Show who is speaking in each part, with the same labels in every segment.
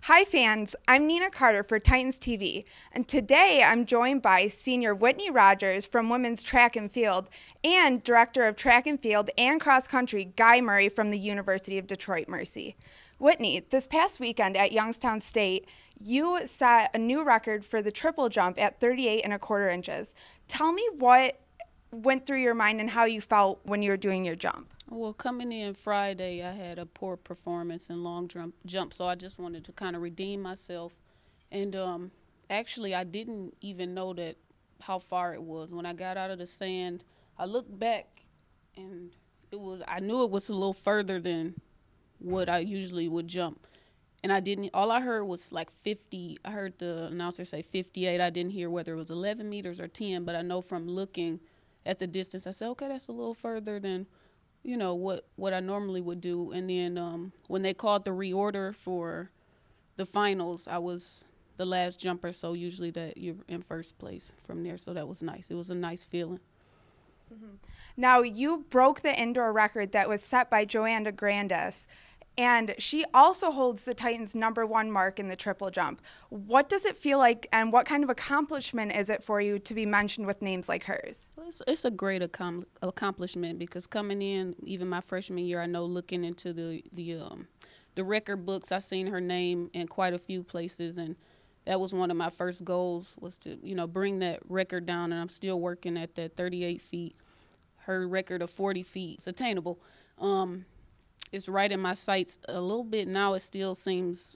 Speaker 1: Hi fans, I'm Nina Carter for Titans TV, and today I'm joined by senior Whitney Rogers from women's track and field and director of track and field and cross country Guy Murray from the University of Detroit Mercy. Whitney, this past weekend at Youngstown State, you set a new record for the triple jump at 38 1/4 inches. Tell me what went through your mind and how you felt when you were doing your jump.
Speaker 2: Well, coming in Friday, I had a poor performance in long jump, so I just wanted to kind of redeem myself. And actually, I didn't even know that how far it was. When I got out of the sand, I looked back, and I knew it was a little further than what I usually would jump. And I didn't. All I heard was like 50. I heard the announcer say 58. I didn't hear whether it was 11 meters or 10, but I know from looking at the distance, I said, okay, that's a little further than what I normally would do. And then when they called the reorder for the finals, I was the last jumper, so usually that you're in first place from there. So that was nice. It was a nice feeling.
Speaker 1: Mm-hmm. Now, you broke the indoor record that was set by Joanna Grandis, and she also holds the Titans' #1 mark in the triple jump. What does it feel like, and what kind of accomplishment is it for you to be mentioned with names like hers?
Speaker 2: Well, it's a great accomplishment because coming in, even my freshman year, I know looking into the record books, I seen her name in quite a few places, and that was one of my first goals was to bring that record down, and I'm still working at that 38 feet. Her record of 40 feet is attainable. It's right in my sights a little bit now. It still seems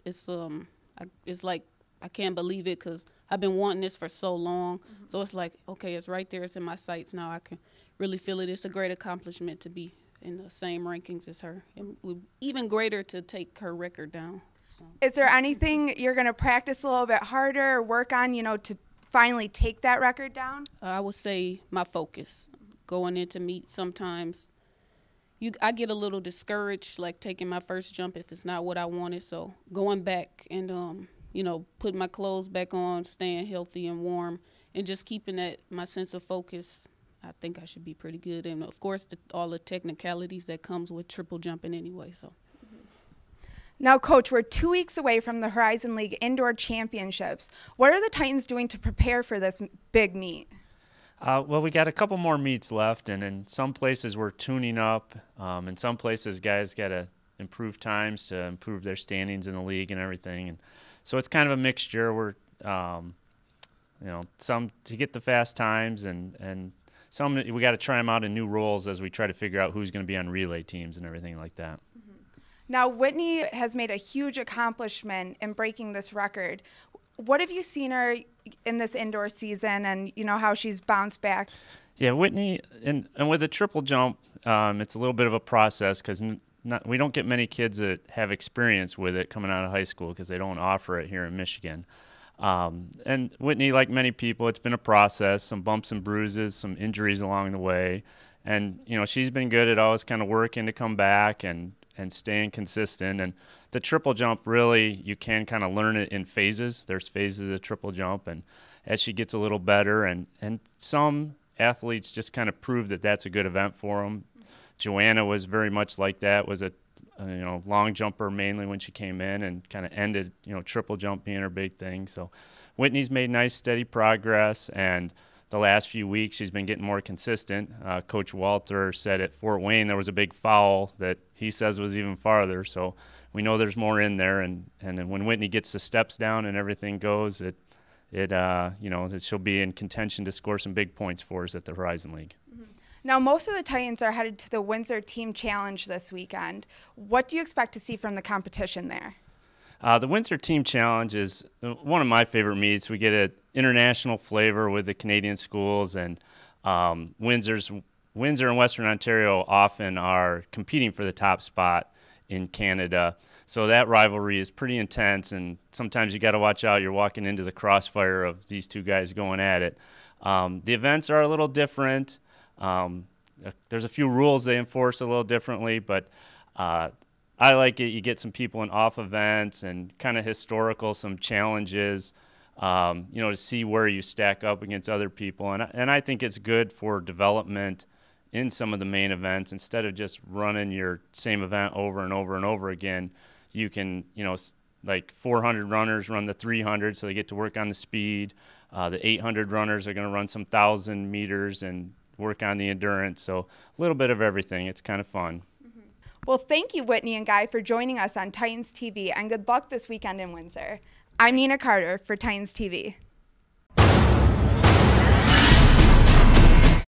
Speaker 2: it's like I can't believe it because I've been wanting this for so long. Mm-hmm. So it's like, okay, it's right there. It's in my sights now. I can really feel it. It's a great accomplishment to be in the same rankings as her, and even greater to take her record down. So.
Speaker 1: Is there anything you're going to practice a little bit harder or work on, to finally take that record down?
Speaker 2: I would say my focus. Going into meet sometimes I get a little discouraged, like taking my first jump if it's not what I wanted. So going back and, putting my clothes back on, staying healthy and warm, and just keeping my sense of focus, I think I should be pretty good. And, of course, all the technicalities that comes with triple jumping anyway. So.
Speaker 1: Now, Coach, we're 2 weeks away from the Horizon League Indoor Championships. What are the Titans doing to prepare for this big meet?
Speaker 3: Well, we got a couple more meets left, and in some places we're tuning up. In some places, guys got to improve times to improve their standings in the league and everything. And so it's kind of a mixture. We're, some to get the fast times, and some we got to try them out in new roles as we try to figure out who's going to be on relay teams and everything like that.
Speaker 1: Now, Whitney has made a huge accomplishment in breaking this record. What have you seen her in this indoor season and, how she's bounced back?
Speaker 3: Yeah, Whitney, and with the triple jump, it's a little bit of a process because we don't get many kids that have experience with it coming out of high school because they don't offer it here in Michigan. And Whitney, like many people, it's been a process, some bumps and bruises, some injuries along the way. And, she's been good at always kind of working to come back and staying consistent. And the triple jump, really, you can kind of learn it in phases. There's phases of triple jump, and as she gets a little better, and some athletes just kind of prove that that's a good event for them. Joanna was very much like that, was a long jumper mainly when she came in, and kind of ended, triple jump being her big thing. So Whitney's made nice, steady progress, and the last few weeks she's been getting more consistent. Coach Walter said at Fort Wayne there was a big foul that he says was even farther, so we know there's more in there. And then when Whitney gets the steps down and everything goes, she'll be in contention to score some big points for us at the Horizon League.
Speaker 1: Mm-hmm. Now, most of the Titans are headed to the Windsor Team Challenge this weekend. What do you expect to see from the competition there?
Speaker 3: The Windsor Team Challenge is one of my favorite meets. We get an international flavor with the Canadian schools, and Windsor and Western Ontario often are competing for the top spot in Canada. So that rivalry is pretty intense, and sometimes you got to watch out. You're walking into the crossfire of these two guys going at it. The events are a little different. There's a few rules they enforce a little differently, but I like it. You get some people in off events and kind of historical, some challenges, to see where you stack up against other people. And I think it's good for development in some of the main events. Instead of just running your same event over and over and over again, you can, like 400 runners run the 300, so they get to work on the speed. The 800 runners are going to run some 1,000 meters and work on the endurance. So a little bit of everything. It's kind of fun.
Speaker 1: Well, thank you, Whitney and Guy, for joining us on Titans TV, and good luck this weekend in Windsor. I'm Nina Carter for Titans TV.